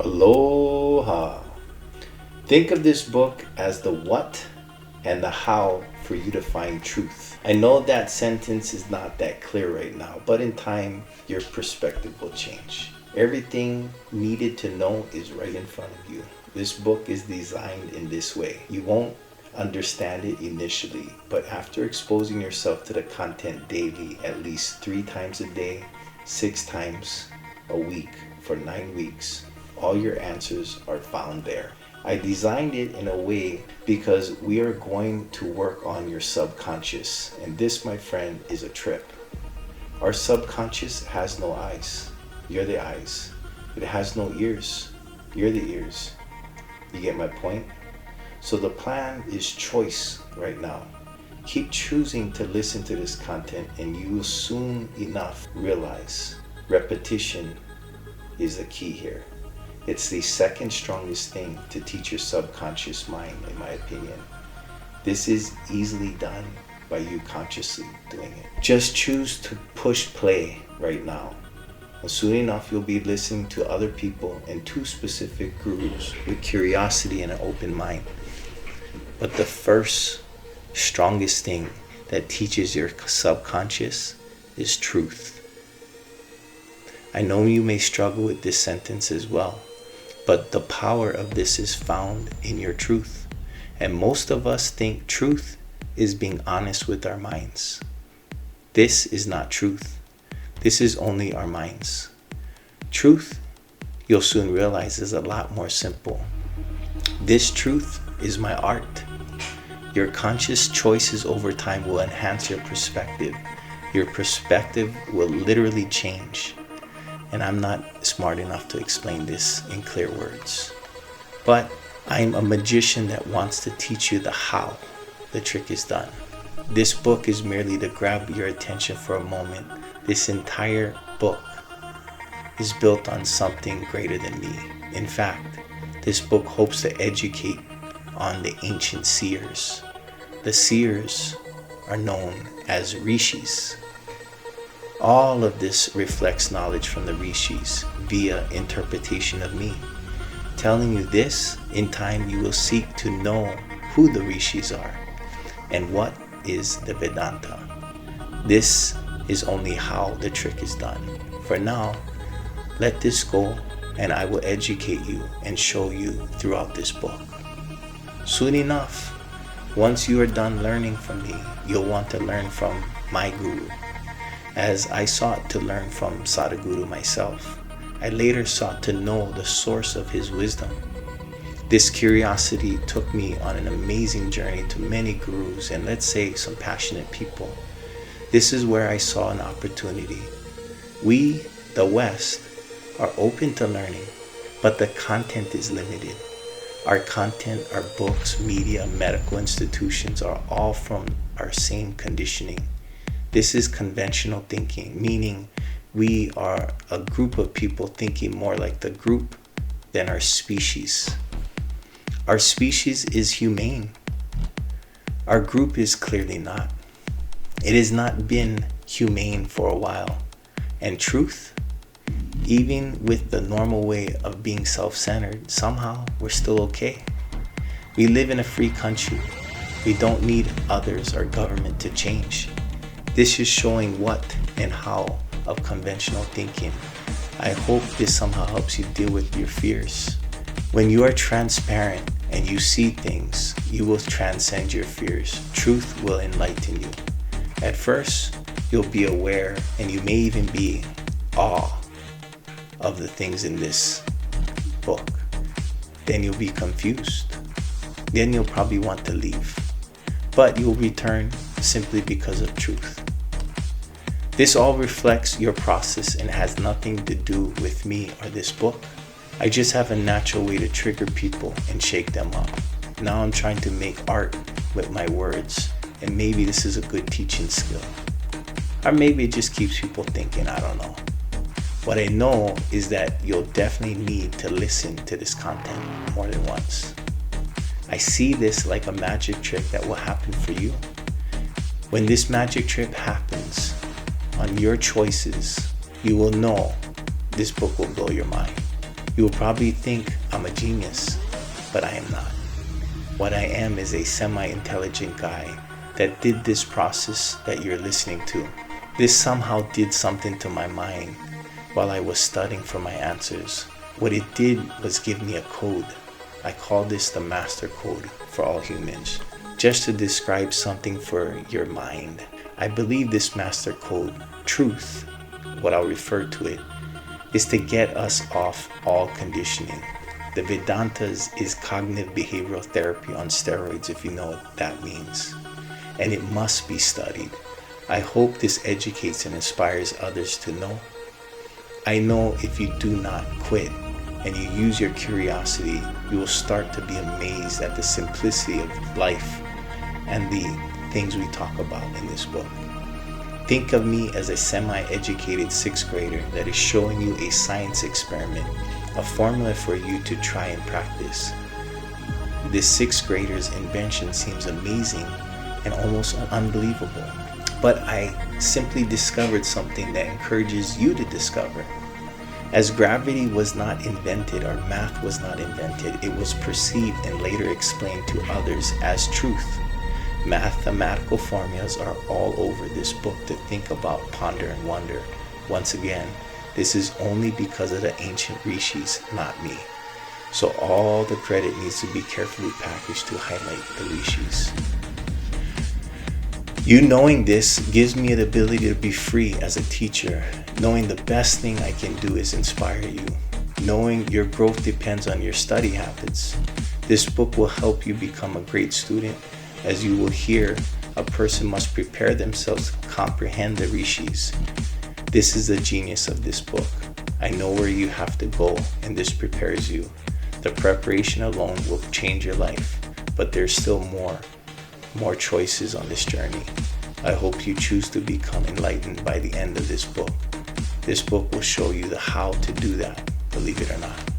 Aloha. Think of this book as the what and the how for you to find truth. I know that sentence is not that clear right now, but in time, your perspective will change. Everything needed to know is right in front of you. This book is designed in this way. You won't understand it initially, but after exposing yourself to the content daily, at least 3 times a day, 6 times a week for 9 weeks, all your answers are found there. I designed it in a way because we are going to work on your subconscious, and this, my friend, is a trip. Our subconscious has no eyes. You're the eyes. It has no ears. You're the ears. You get my point? So the plan is choice right now. Keep choosing to listen to this content, and you will soon enough realize repetition is the key here. It's the second strongest thing to teach your subconscious mind, in my opinion. This is easily done by you consciously doing it. Just choose to push play right now. And soon enough, you'll be listening to other people and 2 specific gurus with curiosity and an open mind. But the first strongest thing that teaches your subconscious is truth. I know you may struggle with this sentence as well, but the power of this is found in your truth. And most of us think truth is being honest with our minds. This is not truth. This is only our minds. Truth, you'll soon realize, is a lot more simple. This truth is my art. Your conscious choices over time will enhance your perspective. Your perspective will literally change. And I'm not smart enough to explain this in clear words. But I'm a magician that wants to teach you the how the trick is done. This book is merely to grab your attention for a moment. This entire book is built on something greater than me. In fact, this book hopes to educate on the ancient seers. The seers are known as rishis. All of this reflects knowledge from the rishis via interpretation of me. Telling you this, in time you will seek to know who the rishis are and what is the Vedanta. This is only how the trick is done. For now, let this go, and I will educate you and show you throughout this book. Soon enough, once you are done learning from me, you'll want to learn from my guru. As I sought to learn from Sadhguru myself, I later sought to know the source of his wisdom. This curiosity took me on an amazing journey to many gurus and, let's say, some passionate people. This is where I saw an opportunity. We, the West, are open to learning, but the content is limited. Our content, our books, media, medical institutions are all from our same conditioning. This is conventional thinking, meaning we are a group of people thinking more like the group than our species. Our species is humane. Our group is clearly not. It has not been humane for a while. And truth, even with the normal way of being self-centered, somehow we're still okay. We live in a free country. We don't need others or government to change. This is showing what and how of conventional thinking. I hope this somehow helps you deal with your fears. When you are transparent and you see things, you will transcend your fears. Truth will enlighten you. At first, you'll be aware and you may even be awe of the things in this book. Then you'll be confused. Then you'll probably want to leave. But you'll return simply because of truth. This all reflects your process and has nothing to do with me or this book. I just have a natural way to trigger people and shake them up. Now I'm trying to make art with my words, and maybe this is a good teaching skill. Or maybe it just keeps people thinking, I don't know. What I know is that you'll definitely need to listen to this content more than once. I see this like a magic trick that will happen for you. When this magic trick happens on your choices, you will know this book will blow your mind. You will probably think I'm a genius, but I am not. What I am is a semi-intelligent guy that did this process that you're listening to. This somehow did something to my mind while I was studying for my answers. What it did was give me a code. I call this the master code for all humans, just to describe something for your mind. I believe this master code, truth, what I'll refer to it, is to get us off all conditioning. The Vedantas is cognitive behavioral therapy on steroids, if you know what that means. And it must be studied. I hope this educates and inspires others to know. I know if you do not quit and you use your curiosity, you will start to be amazed at the simplicity of life and the things we talk about in this book. Think of me as a semi-educated 6th grader that is showing you a science experiment, a formula for you to try and practice. This 6th grader's invention seems amazing and almost unbelievable, but I simply discovered something that encourages you to discover. As gravity was not invented or math was not invented, it was perceived and later explained to others as truth. Mathematical formulas are all over this book to think about, ponder, and wonder. Once again, this is only because of the ancient rishis, not me. So all the credit needs to be carefully packaged to highlight the rishis. You knowing this gives me the ability to be free as a teacher, knowing the best thing I can do is inspire you, knowing your growth depends on your study habits. This book will help you become a great student. As you will hear, a person must prepare themselves to comprehend the rishis. This is the genius of this book. I know where you have to go, and this prepares you. The preparation alone will change your life, but there's still more choices on this journey. I hope you choose to become enlightened by the end of this book. This book will show you the how to do that, believe it or not.